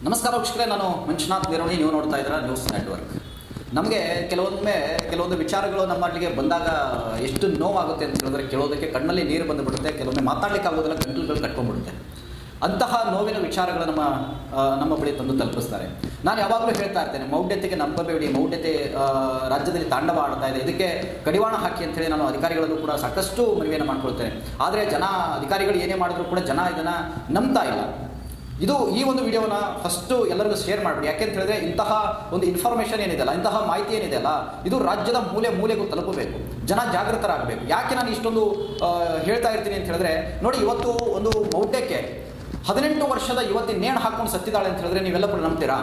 ನಮಸ್ಕಾರ ವೀಕ್ಷಕರೇ, ನಾನು ಮಂಜುನಾಥ್ ನಿರವಣಿ. ನೀವು ನೋಡ್ತಾ ಇದ್ದೀರಾ ನ್ಯೂಸ್ ನೆಟ್ವರ್ಕ್. ನಮಗೆ ಕೆಲವೊಂದು ವಿಚಾರಗಳು ನಮ್ಮಲ್ಲಿಗೆ ಬಂದಾಗ ಎಷ್ಟು ನೋವಾಗುತ್ತೆ ಅಂತ ಹೇಳಿದ್ರೆ, ಕೆಲವೊಂದಕ್ಕೆ ಕಣ್ಣಲ್ಲಿ ನೀರು ಬಂದುಬಿಡುತ್ತೆ, ಕೆಲವೊಮ್ಮೆ ಮಾತಾಡಲಿಕ್ಕೆ ಆಗೋದಿಲ್ಲ, ಗಂಟಲುಗಳು ಕಟ್ಕೊಂಡ್ಬಿಡುತ್ತೆ. ಅಂತಹ ನೋವಿನ ವಿಚಾರಗಳು ನಮ್ಮ ಬಳಿ ತಂದು ತಲುಪಿಸ್ತಾರೆ. ನಾನು ಯಾವಾಗಲೂ ಹೇಳ್ತಾ ಇರ್ತೇನೆ, ಮೌಢ್ಯತೆಗೆ ನಂಬಬೇಡಿ, ಮೌಢ್ಯತೆ ರಾಜ್ಯದಲ್ಲಿ ತಾಂಡವ ಆಡ್ತಾ ಇದೆ, ಇದಕ್ಕೆ ಕಡಿವಾಣ ಹಾಕಿ ಅಂತೇಳಿ ನಾನು ಅಧಿಕಾರಿಗಳಲ್ಲೂ ಕೂಡ ಸಾಕಷ್ಟು ಮನವಿಯನ್ನು ಮಾಡ್ಕೊಳ್ತೇನೆ. ಆದರೆ ಅಧಿಕಾರಿಗಳು ಏನೇ ಮಾಡಿದ್ರು ಕೂಡ ಜನ ಇದನ್ನು ನಂಬ್ತಾ ಇಲ್ಲ. ಈ ಒಂದು ವಿಡಿಯೋನ ಫಸ್ಟು ಎಲ್ಲರಿಗೂ ಶೇರ್ ಮಾಡಿಬಿಡಿ. ಯಾಕೆ ಅಂತ ಹೇಳಿದ್ರೆ, ಇಂತಹ ಒಂದು ಇನ್ಫಾರ್ಮೇಷನ್ ಏನಿದೆಯಲ್ಲ, ಇಂತಹ ಮಾಹಿತಿ ಏನಿದೆಯಲ್ಲ, ಇದು ರಾಜ್ಯದ ಮೂಲೆಗೂ ತಲುಪಬೇಕು, ಜನ ಜಾಗೃತರಾಗಬೇಕು. ಯಾಕೆ ನಾನು ಇಷ್ಟೊಂದು ಹೇಳ್ತಾ ಇರ್ತೀನಿ ಅಂತ ಹೇಳಿದ್ರೆ, ನೋಡಿ, ಇವತ್ತು ಒಂದು ಮೌಢ್ಯಕ್ಕೆ 18 ವರ್ಷದ ಯುವತಿ ನೇಣು ಹಾಕೊಂಡು ಸತ್ತಿದ್ದಾಳೆ ಅಂತ ಹೇಳಿದ್ರೆ ನೀವೆಲ್ಲರೂ ನಂಬ್ತೀರಾ?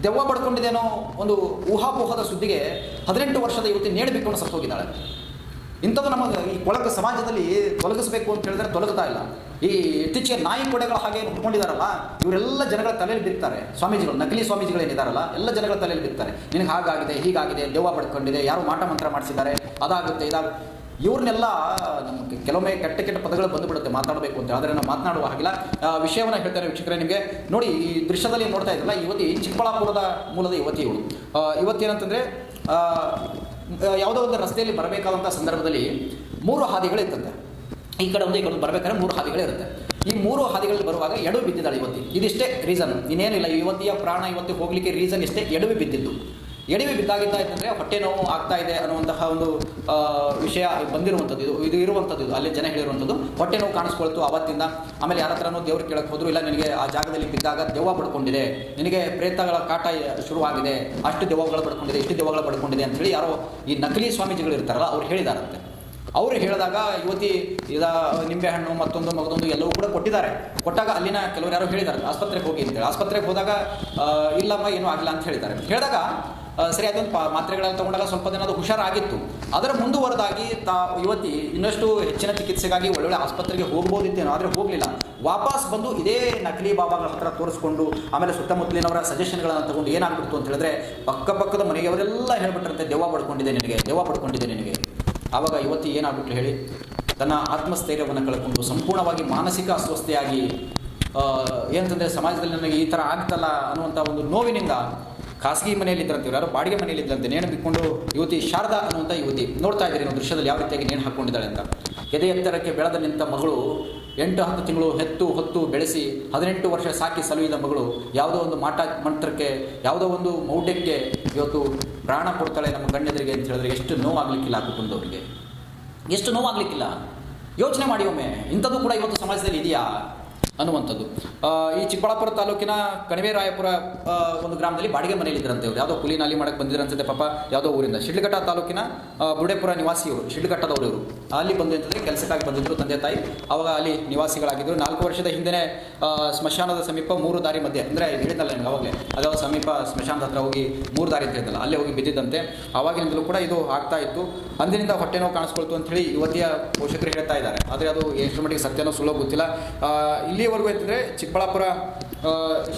ದೆವ್ವ ಬಡ್ಕೊಂಡಿದ್ದೇನೋ ಒಂದು ಊಹಾಪೋಹದ ಸುದ್ದಿಗೆ 18 ವರ್ಷದ ಯುವತಿ ನೇಣು ಬಿಕ್ಕೊಂಡು ಸತ್ತು ಹೋಗಿದ್ದಾಳೆ. ಇಂಥದ್ದು ನಮ್ಮ ಈ ಸಮಾಜದಲ್ಲಿ ತೊಲಗಿಸಬೇಕು ಅಂತ ಹೇಳಿದ್ರೆ ತೊಲಗ್ತಾ ಇಲ್ಲ. ಈ ಇತ್ತೀಚೆಗೆ ನಾಯಿ ಕೊಡೆಗಳ ಹಾಗೆ ಹುಟ್ಕೊಂಡಿದ್ದಾರಲ್ಲ, ಇವರೆಲ್ಲ ಜನಗಳ ತಲೆಯಲ್ಲಿ ಬಿತ್ತಾರೆ. ಸ್ವಾಮೀಜಿಗಳು, ನಕಲಿ ಸ್ವಾಮೀಜಿಗಳೇನಿದ್ದಾರಲ್ಲ, ಎಲ್ಲ ಜನಗಳ ತಲೆಯಲ್ಲಿ ಬಿತ್ತಾರೆ. ನಿನಗೆ ಹಾಗಾಗಿದೆ, ಹೀಗಾಗಿದೆ, ದೆವ್ವ ಬಡ್ಕೊಂಡಿದೆ, ಯಾರು ಮಾಟ ಮಂತ್ರ ಮಾಡಿಸಿದ್ದಾರೆ, ಅದಾಗುತ್ತೆ, ಇವ್ರನ್ನೆಲ್ಲ ನಮಗೆ ಕೆಲವೊಮ್ಮೆ ಕೆಟ್ಟ ಪದಗಳು ಬಂದುಬಿಡುತ್ತೆ ಮಾತಾಡಬೇಕು ಅಂತ. ಆದರೆ ನಾವು ಮಾತನಾಡುವ ಹಾಗಿಲ್ಲ. ವಿಷಯವನ್ನು ಹೇಳ್ತಾರೆ ವೀಕ್ಷಕರೇ ನಿಮಗೆ. ನೋಡಿ, ಈ ದೃಶ್ಯದಲ್ಲಿ ನೋಡ್ತಾ ಇದ್ರಲ್ಲ, ಯುವತಿ ಚಿಕ್ಕಬಳ್ಳಾಪುರದ ಮೂಲದ ಯುವತಿ ಇವಳು. ಇವತ್ತೇನಂತಂದರೆ, ಯಾವುದೋ ಒಂದು ರಸ್ತೆಯಲ್ಲಿ ಬರಬೇಕಾದಂಥ ಸಂದರ್ಭದಲ್ಲಿ 3 ಹಾದಿಗಳು ಇರ್ತಂತೆ. ಈ ಕಡೆ ಒಂದು ಈ ಕಡೆ ಬರಬೇಕಾದ್ರೆ 3 ಹಾದಿಗಳಿರುತ್ತೆ. ಈ 3 ಹಾದಿಗಳಲ್ಲಿ ಬರುವಾಗ ಎಡವಿ ಬಿದ್ದಿದ್ದಾಳೆ ಯುವತಿ. ಇದಿಷ್ಟೇ ರೀಸನ್, ಇನ್ನೇನಿಲ್ಲ. ಯುವತಿಯ ಪ್ರಾಣ ಇವತ್ತು ಹೋಗಲಿಕ್ಕೆ ರೀಸನ್ ಇಷ್ಟೇ, ಎಡವಿ ಬಿದ್ದಿದ್ದು. ಎಡವಿ ಬಿದ್ದಾಗಿದ್ದ ಅಂತಂದರೆ ಹೊಟ್ಟೆ ನೋವು ಆಗ್ತಾ ಇದೆ ಅನ್ನುವಂತಹ ಒಂದು ವಿಷಯ ಬಂದಿರುವಂಥದ್ದು, ಇದು ಇರುವಂಥದ್ದು. ಅಲ್ಲಿ ಜನ ಹೇಳಿರುವಂಥದ್ದು ಹೊಟ್ಟೆ ನೋವು ಕಾಣಿಸ್ಕೊಳ್ತು ಅವತ್ತಿಂದ. ಆಮೇಲೆ ಯಾರ ಹತ್ರನೂ ದೇವ್ರು ಕೇಳಕ್ಕೆ ಹೋದ್ರು, ಇಲ್ಲ ನಿನಗೆ ಆ ಜಾಗದಲ್ಲಿ ಬಿದ್ದಾಗ ದೆವ್ವ ಪಡ್ಕೊಂಡಿದೆ, ನಿನಗೆ ಪ್ರೇತಗಳ ಕಾಟ ಶುರುವಾಗಿದೆ, ಅಷ್ಟು ದೆವ್ವಗಳು ಪಡ್ಕೊಂಡಿದೆ, ಇಷ್ಟು ದೆವ್ವಗಳು ಪಡ್ಕೊಂಡಿದೆ ಅಂಥೇಳಿ ಯಾರೋ ಈ ನಕಲಿ ಸ್ವಾಮೀಜಿಗಳು ಇರ್ತಾರಲ್ಲ ಅವ್ರು ಹೇಳಿದಾರಂತೆ. ಅವರು ಹೇಳಿದಾಗ ಯುವತಿ ನಿಂಬೆಹಣ್ಣು ಮಗದೊಂದು ಎಲ್ಲವೂ ಕೂಡ ಕೊಟ್ಟಾಗ ಅಲ್ಲಿನ ಕೆಲವರು ಯಾರೋ ಹೇಳಿದ್ದಾರೆ ಆಸ್ಪತ್ರೆಗೆ ಹೋಗಿ ಅಂತೇಳಿ. ಆಸ್ಪತ್ರೆಗೆ ಹೋದಾಗ ಇಲ್ಲಮ್ಮ ಏನೂ ಆಗಿಲ್ಲ ಅಂತ ಹೇಳಿದಾಗ ಸರಿ, ಅದೊಂದು ಮಾತ್ರೆಗಳನ್ನು ತಗೊಂಡಾಗ ಸ್ವಲ್ಪ ದಿನ ಅದು ಹುಷಾರಾಗಿತ್ತು. ಅದರ ಮುಂದುವರೆದಾಗಿ ಯುವತಿ ಇನ್ನಷ್ಟು ಹೆಚ್ಚಿನ ಚಿಕಿತ್ಸೆಗಾಗಿ ಒಳ್ಳೊಳ್ಳೆ ಆಸ್ಪತ್ರೆಗೆ ಹೋಗ್ಬೋದಿತ್ತೇನೋ, ಆದರೆ ಹೋಗಲಿಲ್ಲ. ವಾಪಸ್ ಬಂದು ಇದೇ ನಕಲಿ ಬಾಬಾಗಳ ಹತ್ರ ತೋರಿಸ್ಕೊಂಡು ಆಮೇಲೆ ಸುತ್ತಮುತ್ತಲಿನವರ ಸಜೆಷನ್ಗಳನ್ನು ತಗೊಂಡು ಏನಾಗ್ಬಿಡ್ತು ಅಂತ ಹೇಳಿದ್ರೆ, ಪಕ್ಕದ ಮನೆಯವರೆಲ್ಲ ಹೇಳ್ಬಿಟ್ರಂತೆ, ದೆವ್ವ ಪಡ್ಕೊಂಡಿದೆ ನಿನಗೆ. ಆವಾಗ ಯುವತಿ ಏನಾಗ್ಬಿಟ್ಲು ಹೇಳಿ, ತನ್ನ ಆತ್ಮಸ್ಥೈರ್ಯವನ್ನು ಕಳ್ಕೊಂಡು ಸಂಪೂರ್ಣವಾಗಿ ಮಾನಸಿಕ ಅಸ್ವಸ್ಥೆಯಾಗಿ, ಏನಂತಂದರೆ ಸಮಾಜದಲ್ಲಿ ನನಗೆ ಈ ಥರ ಆಗ್ತಲ್ಲ ಅನ್ನುವಂಥ ಒಂದು ನೋವಿನಿಂದ ಖಾಸಗಿ ಮನೆಯಲ್ಲಿದ್ದರಂತೆ, ಯಾರೋ ಬಾಡಿಗೆ ಮನೆಯಲ್ಲಿದ್ದರಂತೆ, ನೇಣು ಬಿಟ್ಕೊಂಡು ಯುವತಿ ಶಾರದಾ ಅನ್ನುವಂಥ ಯುವತಿ. ನೋಡ್ತಾ ಇದ್ದೀರಿ ನಾವು ದೃಶ್ಯದಲ್ಲಿ ಯಾವ ರೀತಿಯಾಗಿ ನೇಣು ಹಾಕ್ಕೊಂಡಿದ್ದಾಳೆ ಅಂತ. ಎದೆ ಎತ್ತರಕ್ಕೆ ಬೆಳೆದ ನಿಂತ ಮಗಳು, 8-10 ತಿಂಗಳು ಹೊತ್ತು ಬೆಳೆಸಿ 18 ವರ್ಷ ಸಾಕಿ ಸಲುಹಿದ ಮಗಳು ಯಾವುದೋ ಒಂದು ಮಾಟ ಮಂತ್ರಕ್ಕೆ, ಯಾವುದೋ ಒಂದು ಮೌಢ್ಯಕ್ಕೆ ಇವತ್ತು ಪ್ರಾಣ ಕೊಡ್ತಾಳೆ ನಮ್ಮ ಕಣ್ಣೆದುರಿಗೆ ಅಂತ ಹೇಳಿದ್ರೆ ಎಷ್ಟು ನೋವಾಗಲಿಕ್ಕಿಲ್ಲ ಕುಟುಂಬದವರಿಗೆ, ಎಷ್ಟು ನೋವಾಗಲಿಕ್ಕಿಲ್ಲ. ಯೋಚನೆ ಮಾಡಿ ಒಮ್ಮೆ, ಇಂಥದ್ದು ಕೂಡ ಇವತ್ತು ಸಮಾಜದಲ್ಲಿ ಇದೆಯಾ ಅನ್ನುವಂಥದ್ದು. ಈ ಚಿಕ್ಕಬಳ್ಳಾಪುರ ತಾಲೂಕಿನ ಕಣಿವೆರಾಯಪುರ ಒಂದು ಗ್ರಾಮದಲ್ಲಿ ಬಾಡಿಗೆ ಮನೆಯಲ್ಲಿದ್ದರಂತೆ ಇವರು. ಯಾವುದೋ ಕೂಲಿ ನಾಲಿ ಮಾಡಕ್ಕೆ ಬಂದಿದ್ರಂತೆ ಪಾಪ, ಯಾವುದೋ ಊರಿಂದ. ಶಿಡ್ಲಘಟ್ಟ ತಾಲೂಕಿನ ಬುಡೇಪುರ ನಿವಾಸಿಯವರು, ಶಿಡ್ಲಘಟ್ಟದವರು ಇವರು. ಅಲ್ಲಿ ಬಂದಿದ್ದರೆ ಕೆಲಸಕ್ಕಾಗಿ ಬಂದಿದ್ದರು ತಂದೆ ತಾಯಿ. ಆವಾಗ ಅಲ್ಲಿ ನಿವಾಸಿಗಳಾಗಿದ್ದರು. 4 ವರ್ಷದ ಹಿಂದೆ ಸ್ಮಶಾನದ ಸಮೀಪ 3 ದಾರಿ ಮಧ್ಯೆ, ಅಂದರೆ ಹೇಳಿದ್ದಲ್ಲ ನನಗೆ ಅವಾಗಲೇ, ಅದಾವ ಸಮೀಪ ಸ್ಮಶಾನದ ಹತ್ರ ಹೋಗಿ 3 ದಾರಿ ಅಂತ ಹೇಳಿದ್ದಲ್ಲ, ಅಲ್ಲೇ ಹೋಗಿ ಬಿದ್ದಿದ್ದಂತೆ. ಆವಾಗಿನಿಂದಲೂ ಕೂಡ ಇದು ಆಗ್ತಾ ಇತ್ತು. ಅಂದಿನಿಂದ ಹೊಟ್ಟೆ ನೋವು ಕಾಣಿಸ್ಕೊಳ್ತು ಅಂಥೇಳಿ ಯುವತಿಯ ಪೋಷಕರು ಹೇಳ್ತಾ ಇದ್ದಾರೆ. ಆದರೆ ಅದು ಎಷ್ಟು ಮಟ್ಟಿಗೆ ಸತ್ಯನೋ ಸುಲಭ ಗೊತ್ತಿಲ್ಲ. ಇಲ್ಲಿವರೆಗೂ ಅಂತಂದರೆ ಚಿಕ್ಕಬಳ್ಳಾಪುರ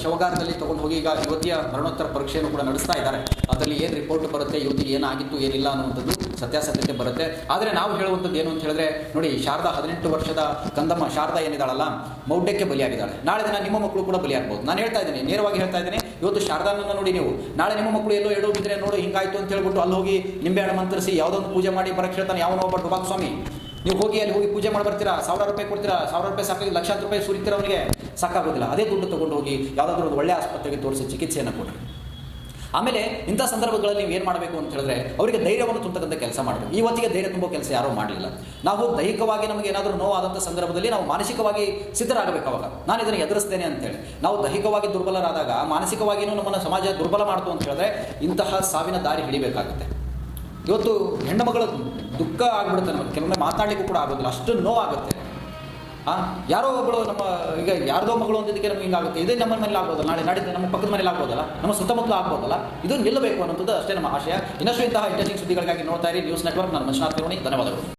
ಶವಗಾರದಲ್ಲಿ ತೊಗೊಂಡು ಹೋಗಿ ಈಗ ಯುವತಿಯ ಮರಣೋತ್ತರ ಪರೀಕ್ಷೆಯನ್ನು ಕೂಡ ನಡೆಸ್ತಾ ಇದ್ದಾರೆ. ಅದರಲ್ಲಿ ಏನು ರಿಪೋರ್ಟ್ ಬರುತ್ತೆ, ಯುವತಿಗೆ ಏನಾಗಿತ್ತು ಏನಿಲ್ಲ ಅನ್ನುವಂಥದ್ದು ಸತ್ಯಾಸತ್ಯತೆ ಬರುತ್ತೆ. ಆದರೆ ನಾವು ಹೇಳುವಂಥದ್ದು ಏನು ಅಂತ ಹೇಳಿದ್ರೆ, ನೋಡಿ, ಶಾರದಾ 18 ವರ್ಷದ ಕಂದಮ್ಮ ಶಾರದಾ ಏನಿದ್ದಾಳಲ್ಲ, ಮೌಢ್ಯಕ್ಕೆ ಬಲಿಯಾಗಿದ್ದಾಳೆ. ನಾಳೆ ದಿನ ನಿಮ್ಮ ಮಕ್ಕಳು ಕೂಡ ಬಲಿಯಾಗ್ಬೋದು. ನಾನು ಹೇಳ್ತಾ ಇದ್ದೀನಿ, ನೇರವಾಗಿ ಹೇಳ್ತಾ ಇದ್ದೀನಿ. ಇವತ್ತು ಶಾರದಾನನ್ನು ನೋಡಿ ನೀವು, ನಾಳೆ ನಿಮ್ಮ ಮಕ್ಕಳು ಎಲ್ಲೋ ಎಡೋ ಬಿದ್ದರೆ ನೋಡು ಹಿಂಗಾಯ್ತು ಅಂತ ಹೇಳ್ಬಿಟ್ಟು ಅಲ್ಲಿ ಹೋಗಿ ನಿಂಬೆಹಣ್ಣು ಮಂತ್ರಿಸಿ ಯಾವುದೋ ಒಂದು ಪೂಜೆ ಮಾಡಿ ಬರಕ್ಕೆ ಹೇಳ್ತಾನೆ ಯಾವನೋ ಒಬ್ಬ ಡುಬಾಕ್ ಸ್ವಾಮಿ. ನೀವು ಹೋಗಿ ಅಲ್ಲಿ ಹೋಗಿ ಪೂಜೆ ಮಾಡಿ ಬರ್ತೀರಾ, 1000 ರೂಪಾಯಿ ಕೊಡ್ತೀರಾ, 1000 ರೂಪಾಯಿ ಸಾಕಾಗಿ ಲಕ್ಷಾಂತರ ರೂಪಾಯಿ ಸುರಿತೀರ, ಅವನಿಗೆ ಸಾಕಾಗೋದಿಲ್ಲ. ಅದೇ ದುಡ್ಡು ತೊಗೊಂಡು ಹೋಗಿ ಯಾವುದಾದ್ರೂ ಒಂದು ಒಳ್ಳೆಯ ಆಸ್ಪತ್ರೆಗೆ ತೋರಿಸಿ ಚಿಕಿತ್ಸೆಯನ್ನು ಕೊಡ್ರಿ. ಆಮೇಲೆ ಇಂಥ ಸಂದರ್ಭಗಳಲ್ಲಿ ನೀವು ಏನು ಮಾಡಬೇಕು ಅಂತ ಹೇಳಿದ್ರೆ, ಅವರಿಗೆ ಧೈರ್ಯವನ್ನು ತುಂಬತಕ್ಕಂಥ ಕೆಲಸ ಮಾಡಬೇಕು. ಇವತ್ತಿಗೆ ಧೈರ್ಯ ತುಂಬೋ ಕೆಲಸ ಯಾರೂ ಮಾಡಲಿಲ್ಲ. ನಾವು ದೈಹಿಕವಾಗಿ ನಮಗೆ ಏನಾದರೂ ನೋವಾದಂಥ ಸಂದರ್ಭದಲ್ಲಿ ನಾವು ಮಾನಸಿಕವಾಗಿ ಸಿದ್ಧರಾಗಬೇಕು. ಅವಾಗ ನಾನು ಇದನ್ನು ಎದುರಿಸ್ತೇನೆ ಅಂತೇಳಿ. ನಾವು ದೈಹಿಕವಾಗಿ ದುರ್ಬಲರಾದಾಗ ಮಾನಸಿಕವಾಗಿಯೂ ನಮ್ಮನ್ನು ಸಮಾಜ ದುರ್ಬಲ ಮಾಡ್ತು ಅಂತ ಹೇಳಿದ್ರೆ ಇಂತಹ ಸಾವಿನ ದಾರಿ ಹಿಡಿಬೇಕಾಗುತ್ತೆ. ಇವತ್ತು ಹೆಣ್ಣು ಮಗಳ ದುಃಖ ಆಗ್ಬಿಡುತ್ತೆ ನಮಗೆ, ಕೆಲವೊಮ್ಮೆ ಮಾತಾಡಲಿಕ್ಕೂ ಕೂಡ ಆಗೋದಿಲ್ಲ, ಅಷ್ಟು ನೋವಾಗುತ್ತೆ. ಯಾರೋ ಒಬ್ಬಳು ಈಗ ಯಾರ್ದೋ ಮಗಳು ಅಂದಿದ್ದಕ್ಕೆ ನಮ್ಗೆ ಹಿಂಗಾಗುತ್ತೆ. ಇದೇ ನಮ್ಮ ಮನೇಲಿ ಆಗ್ಬೋದಲ್ಲ, ನಾಡಿದ್ದು ನಮ್ಮ ಪಕ್ಕದ ಮನೇಲಿ ಆಗ್ಬೋದಲ್ಲ, ನಮ್ಮ ಸುತ್ತಮುತ್ತಲು ಆಗ್ಬೋದಲ್ಲ. ಇದು ನಿಲ್ಲಬೇಕು ಅನ್ನೋಂಥದ್ದು ಅಷ್ಟೇ ನಮ್ಮ ಆಶಯ. ಇನ್ನಷ್ಟು ಇಂತಹ ಇಂಟ್ರೆಸ್ಟಿಂಗ್ ಸುದ್ದಿಗಳಿಗಾಗಿ ನೋಡ್ತಾ ಇರಿ ನ್ಯೂಸ್ ನೆಟ್ವರ್ಕ್. ನಾನು ಮಂಜುನಾಥ್ ನಿರವಣಿ. ಧನ್ಯವಾದಗಳು.